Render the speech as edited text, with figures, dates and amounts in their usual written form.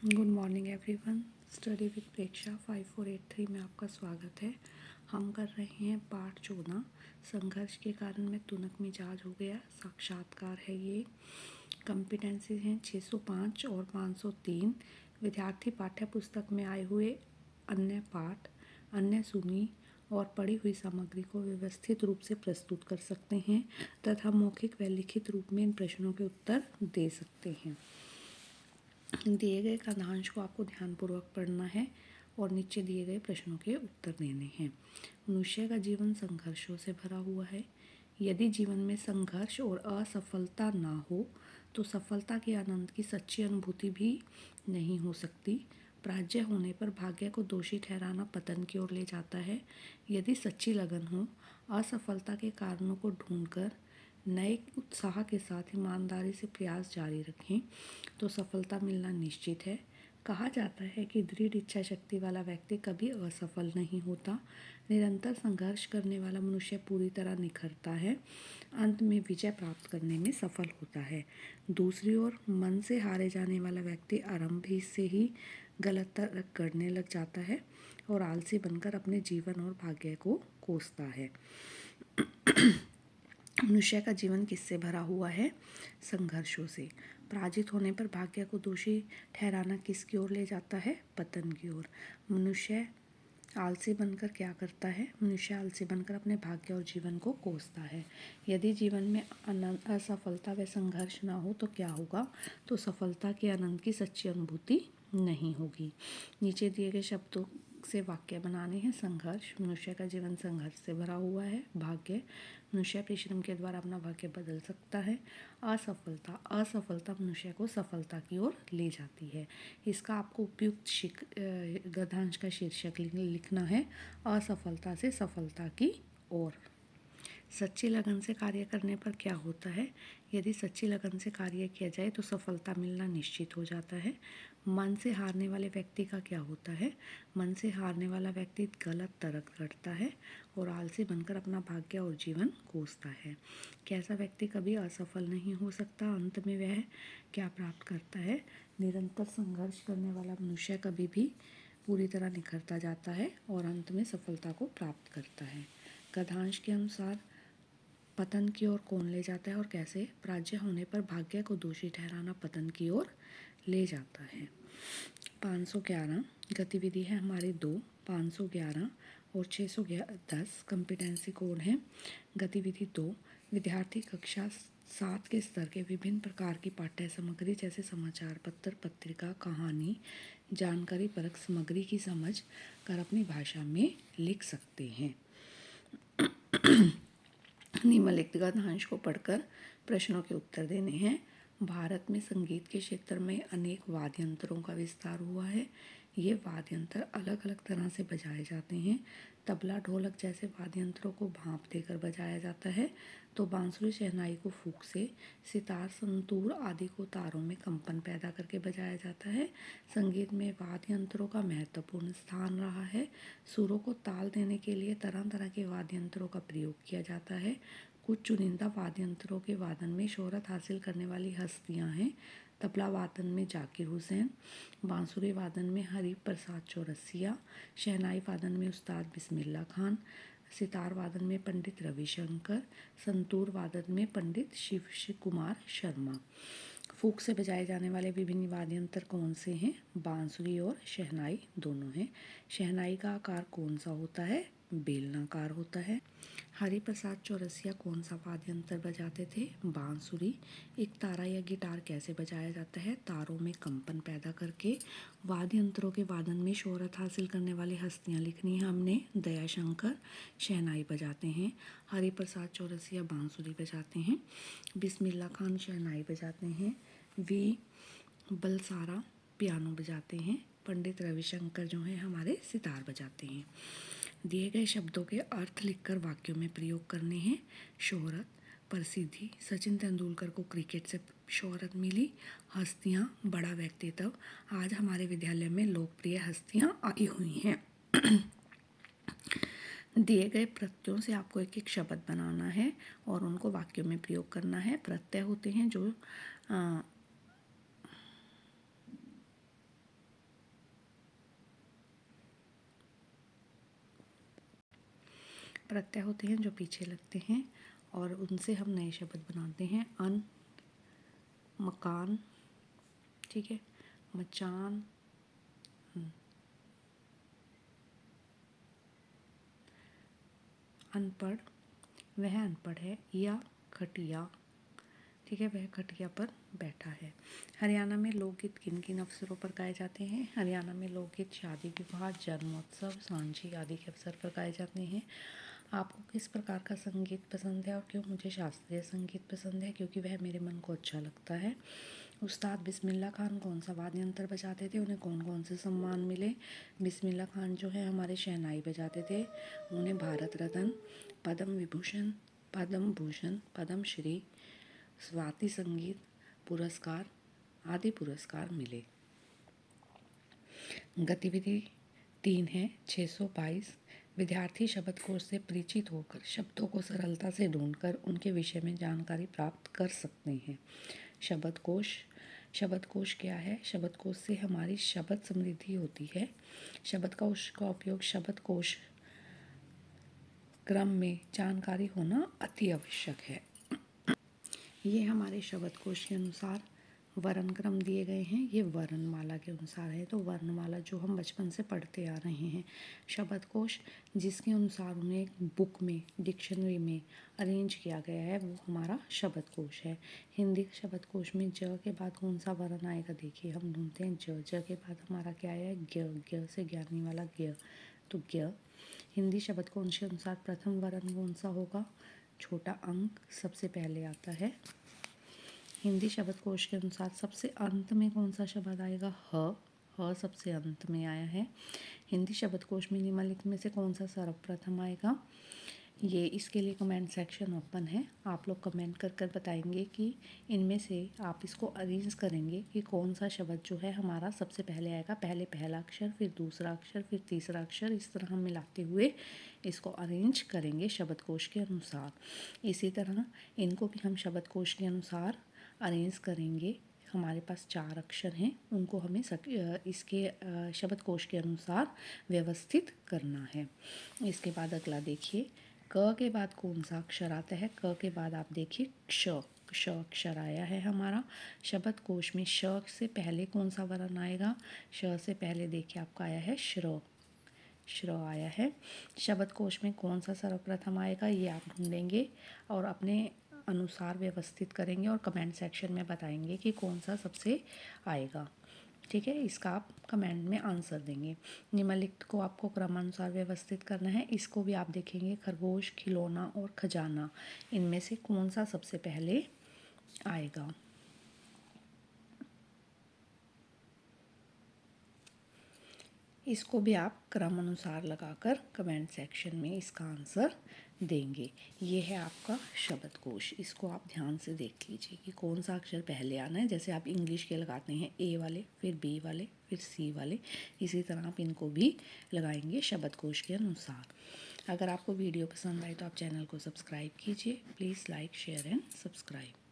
Good morning everyone. Study with Preksha 5483 में आपका स्वागत है। हम कर रहे हैं पाठ 14। संघर्ष के कारण मैं तुनक मिजाज हो गया। साक्षात्कार है ये। कॉम्पिटेंसी हैं 605 और 503। विद्यार्थी पाठ्य पुस्तक में आए हुए अन्य पाठ, अन्य सुनी और पढ़ी हुई सामग्री को व्यवस्थित रूप से प्रस्तुत कर सकते हैं तथा मौखिक व लिखित रूप में इन प्रश्नों के उत्तर दे सकते हैं। दिए गए कथांश को आपको ध्यानपूर्वक पढ़ना है और नीचे दिए गए प्रश्नों के उत्तर देने हैं। मनुष्य का जीवन संघर्षों से भरा हुआ है। यदि जीवन में संघर्ष और असफलता ना हो तो सफलता के आनंद की सच्ची अनुभूति भी नहीं हो सकती। पराजय होने पर भाग्य को दोषी ठहराना पतन की ओर ले जाता है। यदि सच्ची लगन हो, असफलता के कारणों को ढूंढकर नए उत्साह के साथ ईमानदारी से प्रयास जारी रखें तो सफलता मिलना निश्चित है। कहा जाता है कि दृढ़ इच्छा शक्ति वाला व्यक्ति कभी असफल नहीं होता। निरंतर संघर्ष करने वाला मनुष्य पूरी तरह निखरता है, अंत में विजय प्राप्त करने में सफल होता है। दूसरी ओर मन से हारे जाने वाला व्यक्ति आरंभ से ही गलत तर्क करने लग जाता है और आलसी बनकर अपने जीवन और भाग्य को कोसता है। मनुष्य का जीवन किससे भरा हुआ है? संघर्षों से। पराजित होने पर भाग्य को दोषी ठहराना किसकी ओर ले जाता है? पतन की ओर। मनुष्य आलसी बनकर क्या करता है? मनुष्य आलसी बनकर अपने भाग्य और जीवन को कोसता है। यदि जीवन में असफलता व संघर्ष ना हो तो क्या होगा? तो सफलता के आनंद की सच्ची अनुभूति नहीं होगी। नीचे दिए गए शब्दों से वाक्य बनाने हैं। संघर्ष, मनुष्य का जीवन संघर्ष से भरा हुआ है। भाग्य, मनुष्य परिश्रम के द्वारा अपना भाग्य बदल सकता है। असफलता, असफलता मनुष्य को सफलता की ओर ले जाती है। इसका आपको उपयुक्त गद्यांश का शीर्षक लिखना है, असफलता से सफलता की ओर। सच्ची लगन से कार्य करने पर क्या होता है? यदि सच्ची लगन से कार्य किया जाए तो सफलता मिलना निश्चित हो जाता है। मन से हारने वाले व्यक्ति का क्या होता है? मन से हारने वाला व्यक्ति गलत तर्क करता है और आलसी बनकर अपना भाग्य और जीवन कोसता है। कैसा व्यक्ति कभी असफल नहीं हो सकता? अंत में वह क्या प्राप्त करता है? निरंतर संघर्ष करने वाला मनुष्य कभी भी पूरी तरह निखरता जाता है और अंत में सफलता को प्राप्त करता है। गद्यांश के अनुसार पतन की ओर कौन ले जाता है और कैसे? पराजय होने पर भाग्य को दोषी ठहराना पतन की ओर ले जाता है। 511 गतिविधि है हमारी 2। 511 और 610 कॉम्पिटेंसी कोड है। गतिविधि 2, विद्यार्थी कक्षा 7 के स्तर के विभिन्न प्रकार की पाठ्य सामग्री जैसे समाचार पत्र, पत्रिका, कहानी, जानकारी परक सामग्री की समझ कर अपनी भाषा में लिख सकते हैं। निम्नलिखित गद्यांश को पढ़कर प्रश्नों के उत्तर देने हैं। भारत में संगीत के क्षेत्र में अनेक वाद्य यंत्रों का विस्तार हुआ है। ये वाद्य यंत्र अलग अलग तरह से बजाए जाते हैं। तबला, ढोलक जैसे वाद्य यंत्रों को भांप देकर बजाया जाता है तो बांसुरी, शहनाई को फूंक से, सितार, संतूर आदि को तारों में कंपन पैदा करके बजाया जाता है। संगीत में वाद्य यंत्रों का महत्वपूर्ण स्थान रहा है। सुरों को ताल देने के लिए तरह तरह के वाद्य यंत्रों का प्रयोग किया जाता है। कुछ चुनिंदा वाद्य यंत्रों के वादन में शोहरत हासिल करने वाली हस्तियां हैं। तबला वादन में जाकिर हुसैन, बांसुरी वादन में हरि प्रसाद चौरसिया, शहनाई वादन में उस्ताद बिस्मिल्ला खान, सितार वादन में पंडित रविशंकर, संतूर वादन में पंडित शिव कुमार शर्मा। फूंक से बजाए जाने वाले विभिन्न वाद्य यंत्र कौन से हैं? बांसुरी और शहनाई दोनों हैं। शहनाई का आकार कौन सा होता है? बेलनाकार होता है। हरि प्रसाद चौरसिया कौन सा वाद्य यंत्र बजाते थे? बांसुरी। एक तारा या गिटार कैसे बजाया जाता है? तारों में कंपन पैदा करके। वाद्य यंत्रों के वादन में शोहरत हासिल करने वाली हस्तियां लिखनी है हमने। दयाशंकर शहनाई बजाते हैं, हरि प्रसाद चौरसिया बांसुरी बजाते हैं, बिस्मिल्ला खान शहनाई बजाते हैं, वी बलसारा पियानो बजाते हैं, पंडित रविशंकर जो हैं हमारे सितार बजाते हैं। दिए गए शब्दों के अर्थ लिखकर वाक्यों में प्रयोग करने हैं। शोहरत, प्रसिद्धि, सचिन तेंदुलकर को क्रिकेट से शोहरत मिली। हस्तियां, बड़ा व्यक्तित्व, आज हमारे विद्यालय में लोकप्रिय हस्तियां आई हुई हैं। दिए गए प्रत्ययों से आपको एक एक शब्द बनाना है और उनको वाक्यों में प्रयोग करना है। प्रत्यय होते हैं जो प्रत्यय होते हैं जो पीछे लगते हैं और उनसे हम नए शब्द बनाते हैं। अन, मकान, ठीक है, मचान, अनपढ़, वह अनपढ़ है, या खटिया, ठीक है, वह खटिया पर बैठा है। हरियाणा में लोकगीत किन किन अवसरों पर गाए जाते हैं? हरियाणा में लोकगीत शादी विवाह, जन्मोत्सव, सांझी आदि के अवसर पर गाए जाते हैं। आपको किस प्रकार का संगीत पसंद है और क्यों? मुझे शास्त्रीय संगीत पसंद है क्योंकि वह मेरे मन को अच्छा लगता है। उस्ताद बिस्मिल्लाह खान कौन सा वाद्य यंत्र बजाते थे? उन्हें कौन कौन से सम्मान मिले? बिस्मिल्लाह खान जो है हमारे शहनाई बजाते थे। उन्हें भारत रत्न, पद्म विभूषण, पद्म भूषण, पद्म श्री, स्वाति संगीत पुरस्कार आदि पुरस्कार मिले। गतिविधि 3 है 622। विद्यार्थी शब्दकोश से परिचित होकर शब्दों को सरलता से ढूंढकर उनके विषय में जानकारी प्राप्त कर सकते हैं। शब्दकोश, शब्दकोश क्या है? शब्दकोश से हमारी शब्द समृद्धि होती है। शब्दकोश का उपयोग शब्दकोश क्रम में जानकारी होना अति आवश्यक है। ये हमारे शब्दकोश के अनुसार वर्ण क्रम दिए गए हैं। ये वर्णमाला के अनुसार है। तो वर्णमाला जो हम बचपन से पढ़ते आ रहे हैं, शब्दकोश जिसके अनुसार उन्हें एक बुक में, डिक्शनरी में अरेंज किया गया है, वो हमारा शब्दकोश है। हिंदी शब्दकोश में ज के बाद कौन सा वर्ण आएगा? देखिए हम ढूंढते हैं ज के बाद हमारा क्या है? ज्ञ से ज्ञानी वाला ज्ञ, तो ज्ञ। हिंदी शब्दकोश के अनुसार प्रथम वर्ण कौन सा होगा? छोटा अंक सबसे पहले आता है। हिंदी शब्दकोश के अनुसार सबसे अंत में कौन सा शब्द आएगा? ह सबसे अंत में आया है। हिंदी शब्दकोश में निम्नलिखित में से कौन सा सर्वप्रथम आएगा? ये इसके लिए कमेंट सेक्शन ओपन है। आप लोग कमेंट कर कर बताएंगे कि इनमें से आप इसको अरेंज करेंगे कि कौन सा शब्द जो है हमारा सबसे पहले आएगा। पहले पहला अक्षर, फिर दूसरा अक्षर, फिर तीसरा अक्षर, इस तरह हम मिलाते हुए इसको अरेंज करेंगे शब्दकोश के अनुसार। इसी तरह इनको भी हम शब्दकोश के अनुसार अरेंज करेंगे। हमारे पास 4 अक्षर हैं, उनको हमें इसके शब्दकोश के अनुसार व्यवस्थित करना है। इसके बाद अगला देखिए, क के बाद कौन सा अक्षर आता है? क के बाद आप देखिए क्ष, क्ष अक्षर आया है हमारा। शब्दकोश में श से पहले कौन सा वर्ण आएगा? श से पहले देखिए आपका आया है श्र, श्र आया है। शब्दकोश में कौन सा सर्वप्रथम आएगा? ये आप ढूंढेंगे और अपने अनुसार व्यवस्थित करेंगे और कमेंट सेक्शन में बताएंगे कि कौन सा सबसे आएगा। ठीक है, इसका आप कमेंट में आंसर देंगे। निम्नलिखित को आपको क्रमानुसार व्यवस्थित करना है। इसको भी आप देखेंगे, खरगोश, खिलौना और खजाना, इनमें से कौन सा सबसे पहले आएगा। इसको भी आप क्रम अनुसार लगाकर कमेंट सेक्शन में इसका आंसर देंगे। ये है आपका शब्दकोश। इसको आप ध्यान से देख लीजिए कि कौन सा अक्षर पहले आना है। जैसे आप इंग्लिश के लगाते हैं ए वाले, फिर बी वाले, फिर सी वाले, इसी तरह आप इनको भी लगाएंगे शब्दकोश के अनुसार। अगर आपको वीडियो पसंद आए तो आप चैनल को सब्सक्राइब कीजिए। Please like, share and subscribe.